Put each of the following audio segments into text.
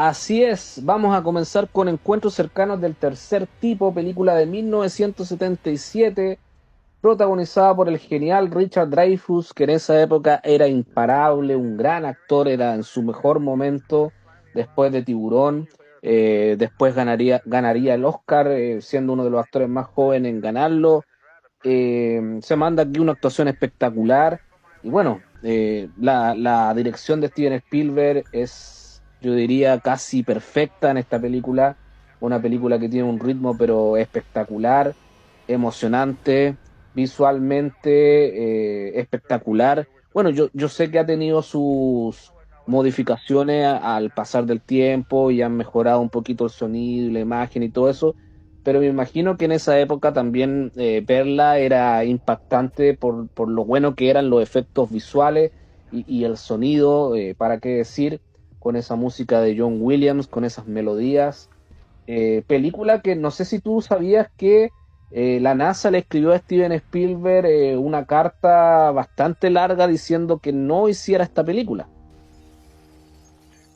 Así es, vamos a comenzar con Encuentros cercanos del tercer tipo, película de 1977, protagonizada por el genial Richard Dreyfuss, que en esa época era imparable, un gran actor, era en su mejor momento después de Tiburón. Después ganaría el Oscar, siendo uno de los actores más jóvenes en ganarlo. Se manda aquí una actuación espectacular. Y bueno, la dirección de Steven Spielberg es, yo diría, casi perfecta en esta película. Una película que tiene un ritmo pero espectacular, emocionante, visualmente espectacular. Bueno, yo sé que ha tenido sus modificaciones al pasar del tiempo y han mejorado un poquito el sonido y la imagen y todo eso, pero me imagino que en esa época también verla era impactante por lo bueno que eran los efectos visuales y el sonido, para qué decir, con esa música de John Williams, con esas melodías. Película que no sé si tú sabías que la NASA le escribió a Steven Spielberg una carta bastante larga diciendo que no hiciera esta película.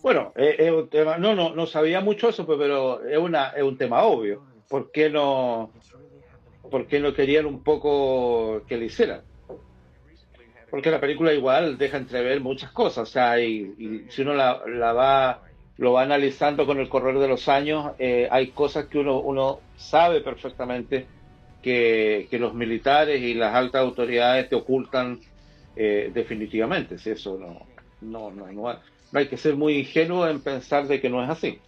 Bueno, es un tema, no sabía mucho eso, pero es un tema obvio. Por qué no querían un poco que lo hicieran? Porque la película igual deja entrever muchas cosas, o sea, y si uno lo va analizando con el correr de los años, hay cosas que uno sabe perfectamente que los militares y las altas autoridades te ocultan definitivamente. Si eso no hay que ser muy ingenuo en pensar de que no es así.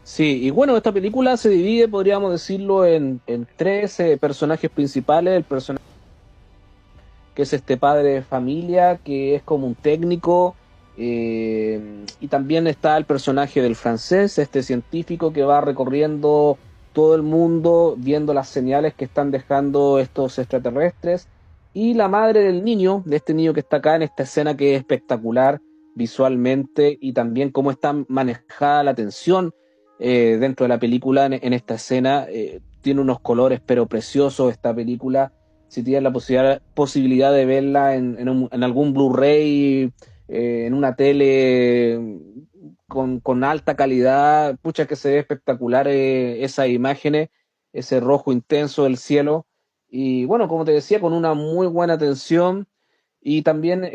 Sí, y bueno, esta película se divide, podríamos decirlo, en tres personajes principales. El personaje que es este padre de familia, que es como un técnico, y también está el personaje del francés, este científico que va recorriendo todo el mundo, viendo las señales que están dejando estos extraterrestres, y la madre del niño, de este niño que está acá en esta escena que es espectacular visualmente, y también cómo está manejada la tensión dentro de la película en esta escena. Tiene unos colores pero preciosos esta película. Si tienes la posibilidad de verla en algún Blu-ray, en una tele con alta calidad, pucha que se ve espectacular esas imágenes, ese rojo intenso del cielo. Y bueno, como te decía, con una muy buena atención. Y también,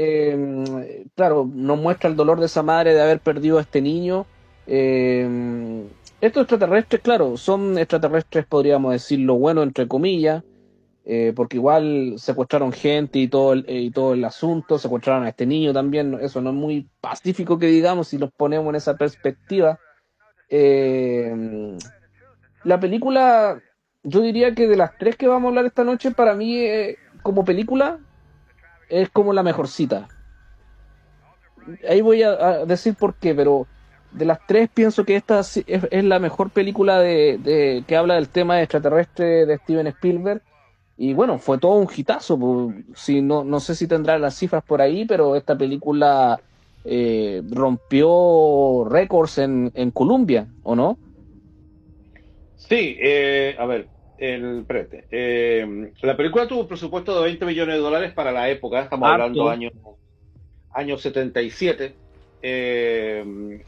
claro, nos muestra el dolor de esa madre de haber perdido a este niño. Estos extraterrestres, claro, son extraterrestres, podríamos decirlo, bueno, entre comillas, porque igual secuestraron gente y todo el asunto, secuestraron a este niño también. Eso no es muy pacífico que digamos si nos ponemos en esa perspectiva. Eh, la película, yo diría que de las tres que vamos a hablar esta noche, para mí, como película, es como la mejorcita. Ahí voy a decir por qué, pero de las tres pienso que esta es la mejor película que habla del tema extraterrestre de Steven Spielberg. Y bueno, fue todo un hitazo. Si no sé si tendrá las cifras por ahí, pero esta película rompió récords en Colombia, ¿o no? Sí, a ver, espérate. La película tuvo un presupuesto de 20 millones de dólares para la época, estamos hablando Harto. año 77,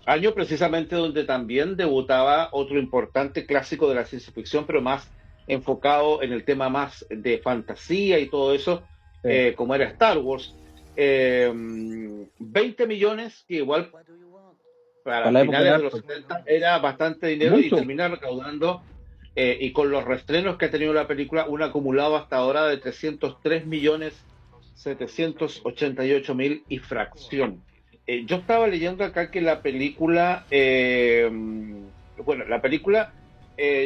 año precisamente donde también debutaba otro importante clásico de la ciencia ficción, pero más enfocado en el tema más de fantasía y todo eso, Sí. como era Star Wars. Eh, 20 millones, que igual Para para la época finales era de los harto. 70 era bastante dinero y Mucho. termina recaudando, y con los reestrenos que ha tenido la película, un acumulado hasta ahora de 303 millones 788 mil y fracción. Yo estaba leyendo acá que la película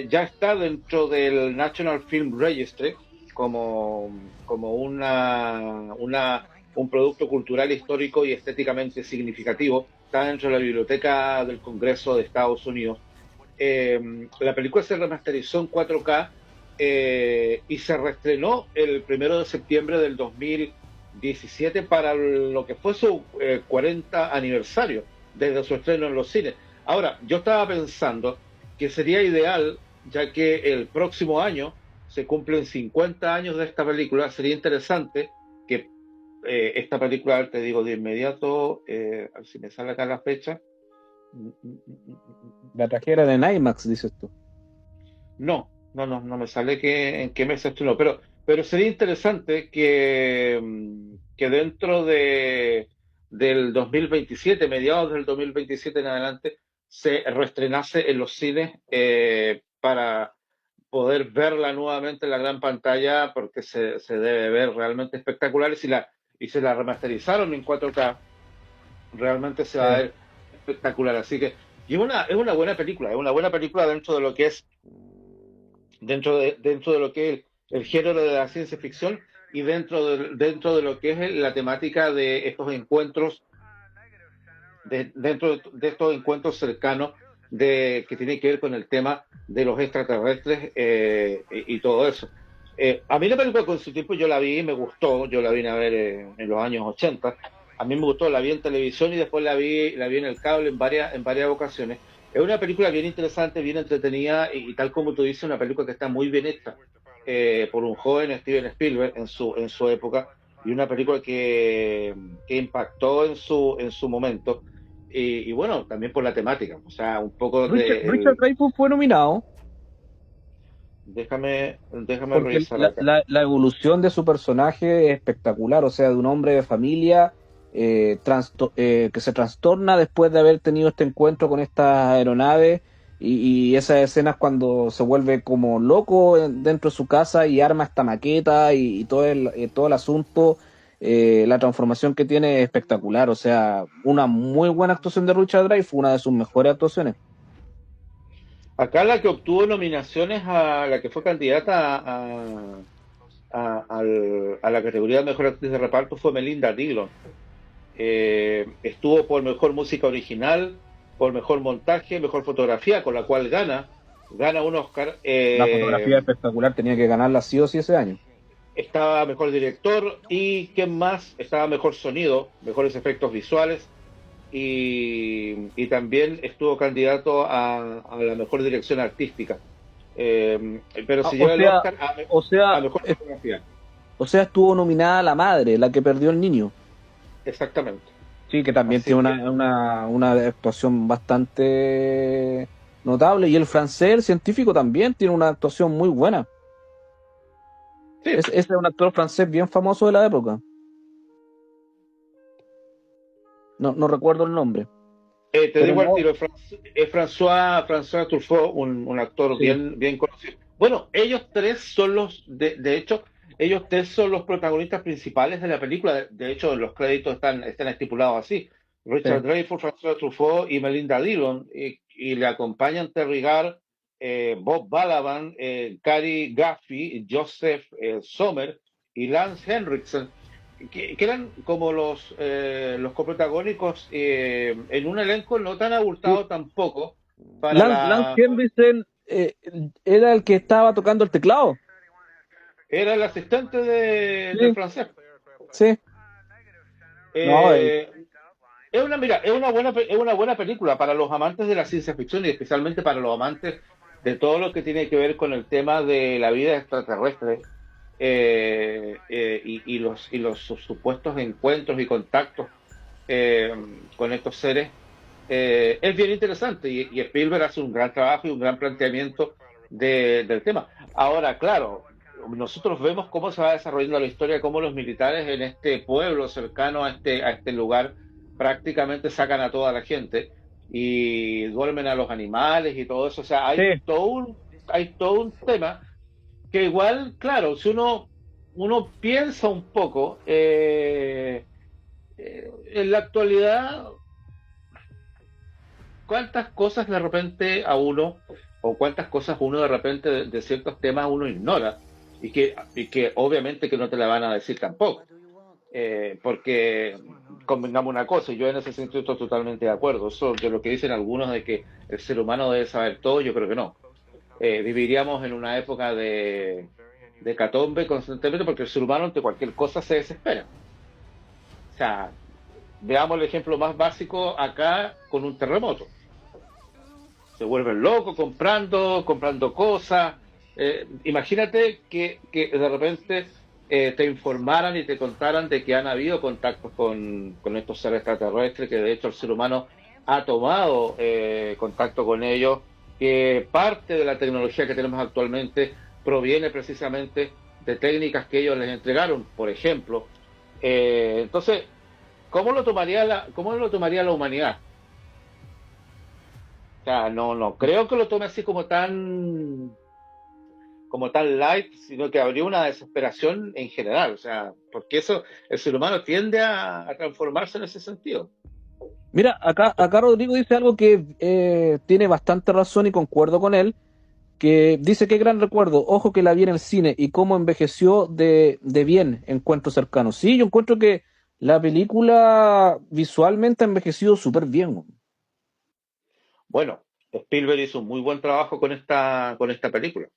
ya está dentro del National Film Registry como, como un producto cultural, histórico y estéticamente significativo. Está dentro de la Biblioteca del Congreso de Estados Unidos. Eh, la película se remasterizó en 4K, y se reestrenó el 1 de septiembre del 2017 para lo que fue su 40 aniversario desde su estreno en los cines. Ahora, yo estaba pensando que sería ideal, ya que el próximo año se cumplen 50 años de esta película, sería interesante que esta película, te digo de inmediato, a ver si me sale acá la fecha, La trajeron en IMAX, dices tú. No me sale en qué mes se estrenó, pero sería interesante que dentro del 2027, mediados del 2027 en adelante, se reestrenase en los cines para poder verla nuevamente en la gran pantalla, porque se debe ver realmente espectacular. Y se la remasterizaron en 4K, realmente se Sí. va a ver espectacular. Así que, es una buena película, es una buena película dentro de lo que es dentro de lo que es el género de la ciencia ficción y dentro de lo que es la temática de estos encuentros, dentro de estos encuentros cercanos que tiene que ver con el tema de los extraterrestres y todo eso. A mí la película con su tiempo yo la vi, me gustó, yo la vine a ver en los años 80. A mí me gustó, la vi en televisión y después la vi en el cable en varias ocasiones. Es una película bien interesante, bien entretenida y tal como tú dices, una película que está muy bien hecha por un joven Steven Spielberg en su época y una película que impactó en su momento. Y bueno, también por la temática, o sea, un poco Richard Dreyfuss fue nominado déjame porque revisar acá. la evolución de su personaje es espectacular, o sea, de un hombre de familia que se trastorna después de haber tenido este encuentro con esta aeronave y esas escenas cuando se vuelve como loco dentro de su casa y arma esta maqueta y todo el asunto, la transformación que tiene es espectacular, o sea, una muy buena actuación de Richard Dreyfuss, una de sus mejores actuaciones. Acá la que obtuvo nominaciones a la que fue candidata a la categoría de mejor actriz de reparto fue Melinda Dillon. Estuvo por mejor música original, por mejor montaje, mejor fotografía, con la cual gana un Oscar. La fotografía espectacular, tenía que ganarla sí o sí ese año. Estaba mejor director y ¿quién más? Estaba mejor sonido, mejores efectos visuales y también estuvo candidato a la mejor dirección artística. Pero Ah, se lleva el Oscar o a sea, mejor fotografía. o sea, estuvo nominada la madre, la que perdió el niño. Exactamente. Sí, que también Así tiene que una actuación bastante notable. Y el francés, el científico, también tiene una actuación muy buena. sí, Ese es un actor francés bien famoso de la época. No recuerdo el nombre. te Pero digo al no, tiro, es François Truffaut, un actor sí, bien conocido. Bueno, ellos tres son de hecho, ellos tres son los protagonistas principales de la película. De hecho, los créditos están estipulados así. Richard sí. Dreyfuss, François Truffaut y Melinda Dillon, y le acompañan Terry Garr, Bob Balaban, Cary Gaffey, Joseph Sommer y Lance Henriksen que eran como los coprotagónicos en un elenco no tan Sí. abultado tampoco para Lance la Henriksen era el que estaba tocando el teclado. era el asistente del Sí, francés. sí. No, Eh, es una buena película para los amantes de la ciencia ficción y especialmente para los amantes de todo lo que tiene que ver con el tema de la vida extraterrestre y los supuestos encuentros y contactos eh, con estos seres. Es bien interesante y Spielberg hace un gran trabajo y un gran planteamiento del tema. Ahora, claro, nosotros vemos cómo se va desarrollando la historia, cómo los militares en este pueblo cercano a este lugar prácticamente sacan a toda la gente y duermen a los animales y todo eso. O sea, sí. hay todo un tema que igual, claro, si uno piensa un poco, en la actualidad cuántas cosas de repente a uno, o cuántas cosas uno de repente de ciertos temas uno ignora, y que obviamente que no te la van a decir tampoco. Porque convengamos una cosa, y yo en ese sentido estoy totalmente de acuerdo. Eso de lo que dicen algunos de que el ser humano debe saber todo, yo creo que no. Viviríamos en una época de hecatombe constantemente porque el ser humano ante cualquier cosa se desespera. O sea, veamos el ejemplo más básico acá con un terremoto. Se vuelven locos comprando cosas. Imagínate que de repente te informaran y te contaran de que han habido contactos con estos seres extraterrestres, que de hecho el ser humano ha tomado contacto con ellos, que parte de la tecnología que tenemos actualmente proviene precisamente de técnicas que ellos les entregaron, por ejemplo. Entonces, ¿cómo lo tomaría la humanidad? O sea, no creo que lo tome así como tan light, sino que habría una desesperación en general. O sea, porque eso, el ser humano tiende a transformarse en ese sentido. Mira, acá Rodrigo dice algo que tiene bastante razón y concuerdo con él, que dice qué gran recuerdo, ojo que la vi en el cine y cómo envejeció de bien Encuentro Cercano. Sí, yo encuentro que la película visualmente ha envejecido súper bien, weón. Bueno, Spielberg hizo un muy buen trabajo con esta película.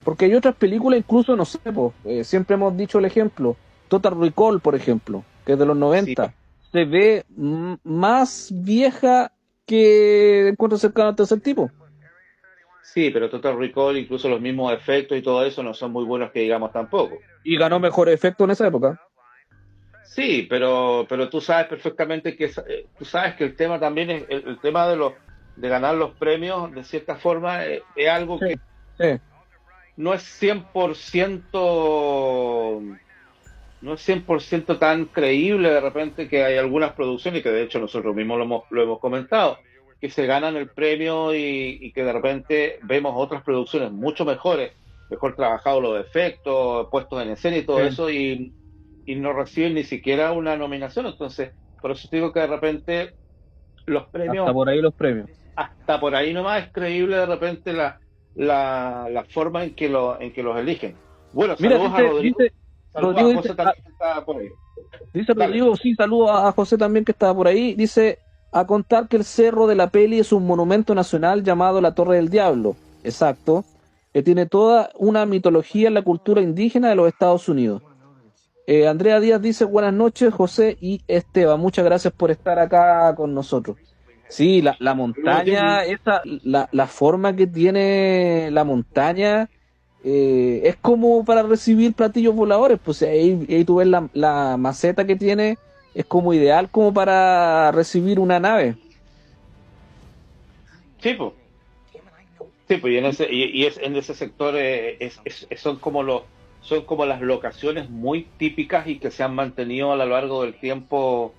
Porque hay otras películas, incluso, no sé, po, siempre hemos dicho el ejemplo, Total Recall, por ejemplo, que es de los Sí, 90, se ve más vieja que Encuentro Cercano al Tercer Tipo. sí, pero Total Recall, incluso los mismos efectos y todo eso no son muy buenos que digamos tampoco. Y ganó mejor efecto en esa época. Sí, pero tú sabes perfectamente que tú sabes que el tema también es el tema de ganar los premios, de cierta forma, es algo Sí, que sí. no es 100%, no es 100% tan creíble de repente que hay algunas producciones, que de hecho nosotros mismos lo hemos comentado, que se ganan el premio y que de repente vemos otras producciones mucho mejores, mejor trabajados los efectos, puestos en escena y todo Sí. eso, y no reciben ni siquiera una nominación. Entonces, por eso te digo que de repente los Hasta premios, por ahí los premios. hasta por ahí nomás es creíble de repente la forma en que los eligen. Bueno, Mira, saludos a Rodrigo, saludos a Rodrigo dice, José también que está por ahí. dice Dale. Rodrigo, sí, saludo a José también que estaba por ahí. Dice, a contar que el cerro de la peli es un monumento nacional llamado la Torre del Diablo. Exacto. Que tiene toda una mitología en la cultura indígena de los Estados Unidos. Andrea Díaz dice, buenas noches, José y Esteban. Muchas gracias por estar acá con nosotros. Sí, la montaña, la forma que tiene la montaña es como para recibir platillos voladores. Pues ahí tú ves la maceta que tiene, es como ideal como para recibir una nave. Sí, pues. Sí, pues, y es en ese sector son como las locaciones muy típicas y que se han mantenido a lo largo del tiempo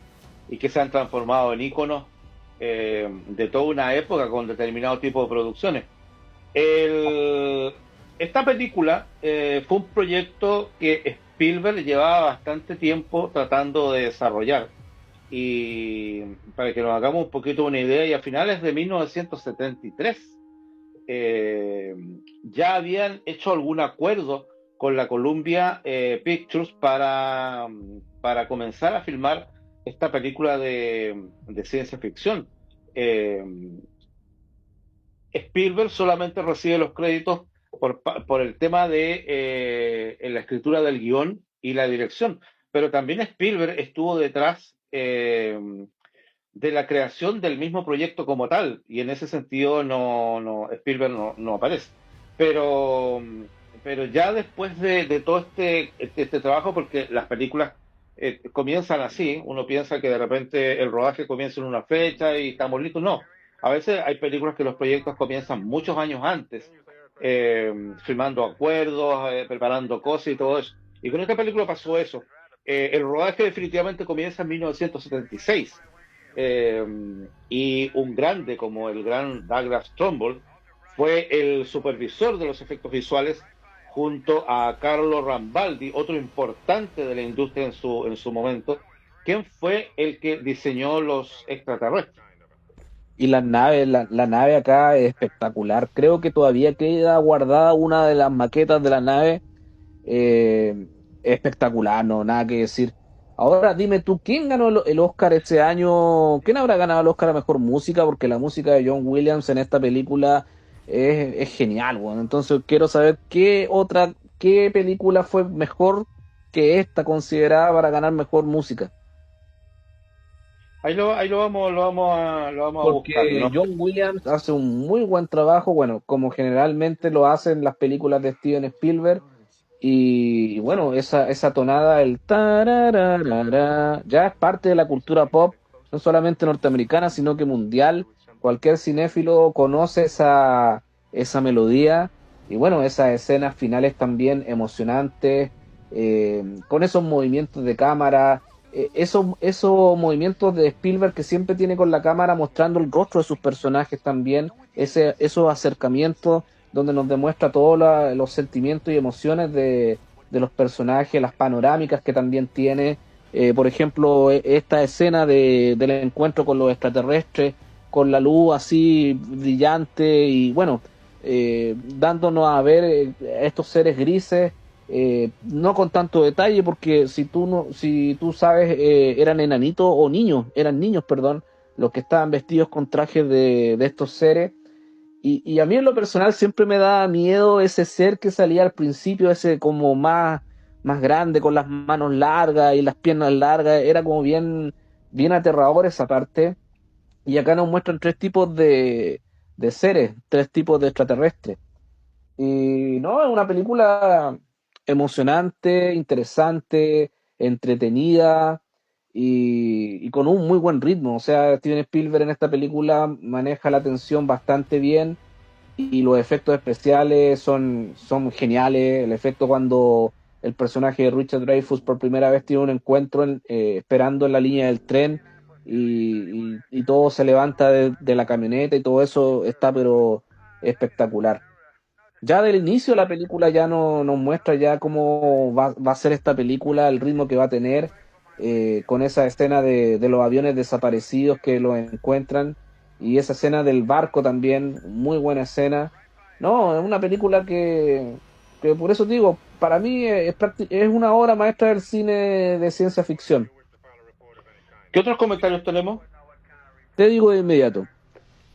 y que se han transformado en íconos de toda una época con determinado tipo de producciones. El- Esta película fue un proyecto que Spielberg llevaba bastante tiempo tratando de desarrollar. Y para que nos hagamos un poquito una idea, y a finales de 1973 eh, ya habían hecho algún acuerdo con la Columbia Pictures para comenzar a filmar esta película de ciencia ficción. Eh, Spielberg solamente recibe los créditos por el tema de la escritura del guión y la dirección, pero también Spielberg estuvo detrás de la creación del mismo proyecto como tal, y en ese sentido Spielberg no aparece. Pero, pero ya después de todo este trabajo, porque las películas comienzan así, uno piensa que de repente el rodaje comienza en una fecha y estamos listos, no. A veces hay películas que los proyectos comienzan muchos años antes, firmando acuerdos, preparando cosas y todo eso. Y con esta película pasó eso. El rodaje definitivamente comienza en 1976 eh, y un grande como el gran Douglas Trumbull fue el supervisor de los efectos visuales junto a Carlo Rambaldi, otro importante de la industria en su momento, quien fue el que diseñó los extraterrestres. Y las naves, la nave acá es espectacular. Creo que todavía queda guardada una de las maquetas de la nave. Eh, Espectacular, no, nada que decir. Ahora dime tú, ¿quién ganó el Oscar ese año? ¿Quién habrá ganado el Oscar a mejor música? Porque la música de John Williams en esta película es genial, bueno. Entonces quiero saber qué película fue mejor que esta considerada para ganar mejor música. Ahí lo vamos a buscar. Porque No, John Williams hace un muy buen trabajo, bueno, como generalmente lo hacen las películas de Steven Spielberg. Y bueno, esa tonada, el tarararara, ya es parte de la cultura pop. no solamente norteamericana, sino que mundial. Cualquier cinéfilo conoce esa melodía y bueno, esas escenas finales también emocionantes, con esos movimientos de cámara, esos movimientos de Spielberg que siempre tiene con la cámara mostrando el rostro de sus personajes también, esos acercamientos donde nos demuestra todos los sentimientos y emociones de los personajes, las panorámicas que también tiene. Por ejemplo, esta escena del encuentro con los extraterrestres, con la luz así brillante y bueno, dándonos a ver estos seres grises, no con tanto detalle, porque si tú sabes, eran enanitos o niños, eran niños, perdón, los que estaban vestidos con trajes de estos seres. Y a mí en lo personal siempre me da miedo ese ser que salía al principio, ese como más grande, con las manos largas y las piernas largas, era como bien aterrador esa parte. Y acá nos muestran tres tipos de seres, tres tipos de extraterrestres. Y no, es una película emocionante, interesante, entretenida y con un muy buen ritmo. O sea, Steven Spielberg en esta película maneja la tensión bastante bien y los efectos especiales son geniales. El efecto cuando el personaje de Richard Dreyfuss por primera vez tiene un encuentro esperando en la línea del tren y todo se levanta de la camioneta y todo eso está pero espectacular. Ya del inicio la película ya no, nos muestra ya cómo va a ser esta película, el ritmo que va a tener, con esa escena de los aviones desaparecidos que los encuentran y esa escena del barco también, muy buena escena. No, es una película que por eso digo, para mí es una obra maestra del cine de ciencia ficción. ¿Qué otros comentarios tenemos? Te digo de inmediato.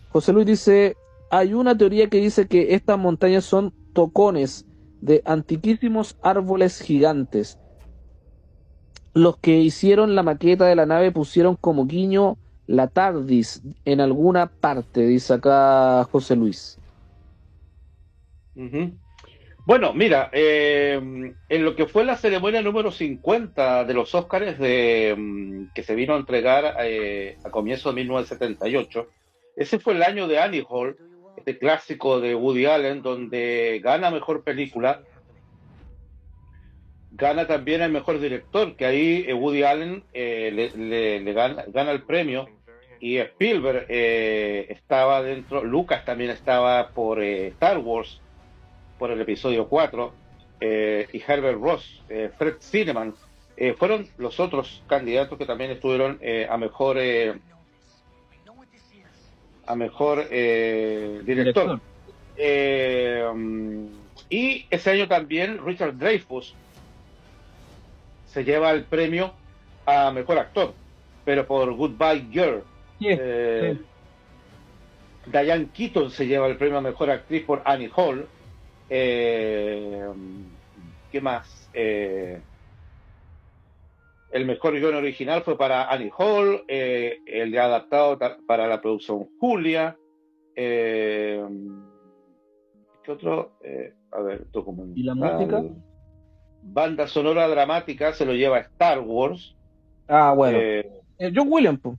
José Luis dice, hay una teoría que dice que estas montañas son tocones de antiquísimos árboles gigantes. Los que hicieron la maqueta de la nave pusieron como guiño la TARDIS en alguna parte, dice acá José Luis. Ujú. Bueno, mira, en lo que fue la ceremonia número 50 de los Óscares que se vino a entregar a comienzos de 1978, ese fue el año de Annie Hall, este clásico de Woody Allen, donde gana mejor película, gana también el mejor director, que ahí Woody Allen le gana el premio, y Spielberg estaba dentro, Lucas también estaba por Star Wars, por el episodio 4, y Herbert Ross, Fred Zinnemann, fueron los otros candidatos que también estuvieron a mejor director. Director. Y ese año también Richard Dreyfuss se lleva el premio a mejor actor, pero por Goodbye Girl. Sí, Eh, sí. Diane Keaton se lleva el premio a mejor actriz por Annie Hall. Eh, ¿Qué más? El mejor guion original fue para Annie Hall, el de adaptado para la producción Julia. Eh, ¿Qué otro? A ver, ¿Y la música? documental. Banda sonora dramática se lo lleva Star Wars. Ah, bueno. Eh, John Williams, po.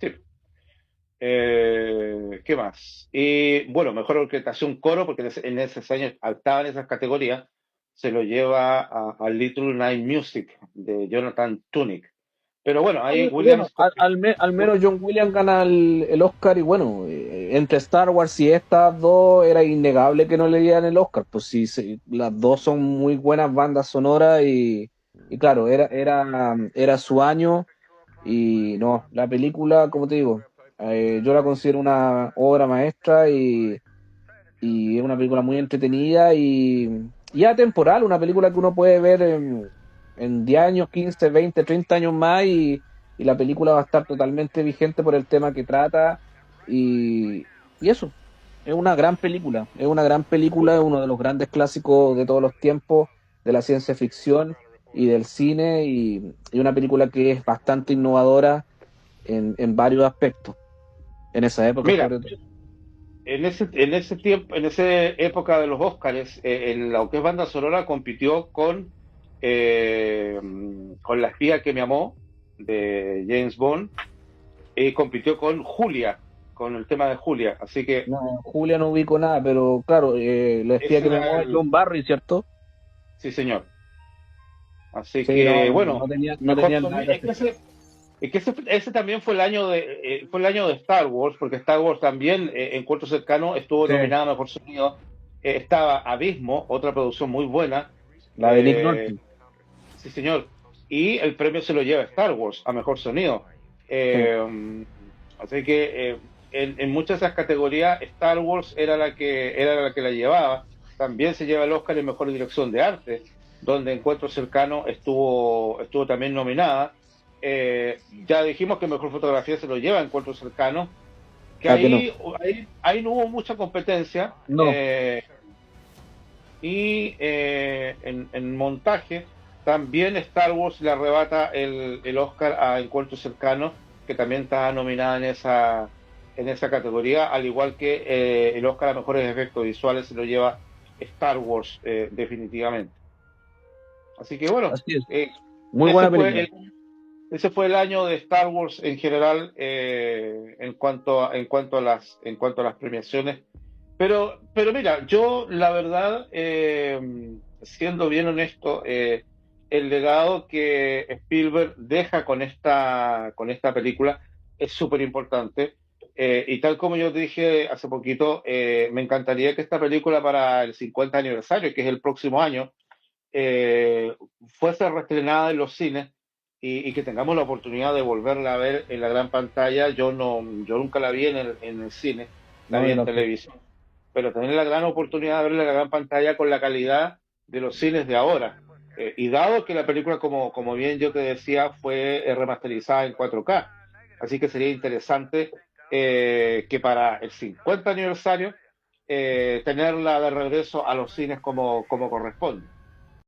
sí. ¿Qué más? Y bueno, mejor orquestación coro, porque en esos años estaban esas categorías, se lo lleva a Little Night Music de Jonathan Tunick. Pero bueno, ahí Bueno, Williams. al menos John Williams gana el Oscar y bueno, entre Star Wars y estas dos era innegable que no le dieran el Oscar, pues sí, sí, las dos son muy buenas bandas sonoras y claro, era su año y no, la película, como te digo, yo la considero una obra maestra y es una película muy entretenida y atemporal, una película que uno puede ver en 10 años, 15 20 30 años más y la película va a estar totalmente vigente por el tema que trata y eso, es una gran película, es uno de los grandes clásicos de todos los tiempos de la ciencia ficción y del cine y una película que es bastante innovadora en varios aspectos, en esa época Mira, sobre todo. en ese tiempo, en esa época de los Óscares, en lo que es banda sonora compitió con La espía que me amó, de James Bond, y compitió con Julia, con el tema de Julia. Así que No, Julia no ubico nada, pero claro, le espía ese que me era mueve el... John Barry, ¿cierto? Sí, señor. Así Sí, no, que, bueno, no mejor tenía nada sonido. que hacer. Es que ese también fue el año de Star Wars, porque Star Wars también, en corto cercano, estuvo Sí, nominada a Mejor Sonido. Estaba Abismo, otra producción muy buena. la de Nick Eh, Nolte. sí, señor. Y el premio se lo lleva Star Wars a Mejor Sonido. Sí, Así que en muchas de esas categorías, Star Wars era la que la llevaba. También se lleva el Oscar en Mejor Dirección de Arte, donde Encuentro Cercano estuvo también nominada. Ya dijimos que Mejor Fotografía se lo lleva Encuentro Cercano, que ¿a que no? ahí no hubo mucha competencia. No, Y en montaje, también Star Wars le arrebata el Oscar a Encuentro Cercano, que también está nominada en esa categoría, al igual que el Oscar a Mejores Efectos Visuales se lo lleva Star Wars, definitivamente. Así que bueno, así es. eh, Muy ese buena fue película. el año de Star Wars en general, en cuanto a las premiaciones. Pero mira, yo la verdad, siendo bien honesto, el legado que Spielberg deja con esta película es súper importante. Y tal como yo te dije hace poquito, me encantaría que esta película para el 50 aniversario, que es el próximo año, eh, fuese reestrenada en los cines y que tengamos la oportunidad de volverla a ver en la gran pantalla. Yo nunca la vi en el cine, la No, vi yo en tampoco. televisión, pero tener la gran oportunidad de verla en la gran pantalla con la calidad de los cines de ahora. Y dado que la película, como bien yo te decía, fue remasterizada en 4K, así que sería interesante que para el 50 aniversario tenerla de regreso a los cines como corresponde.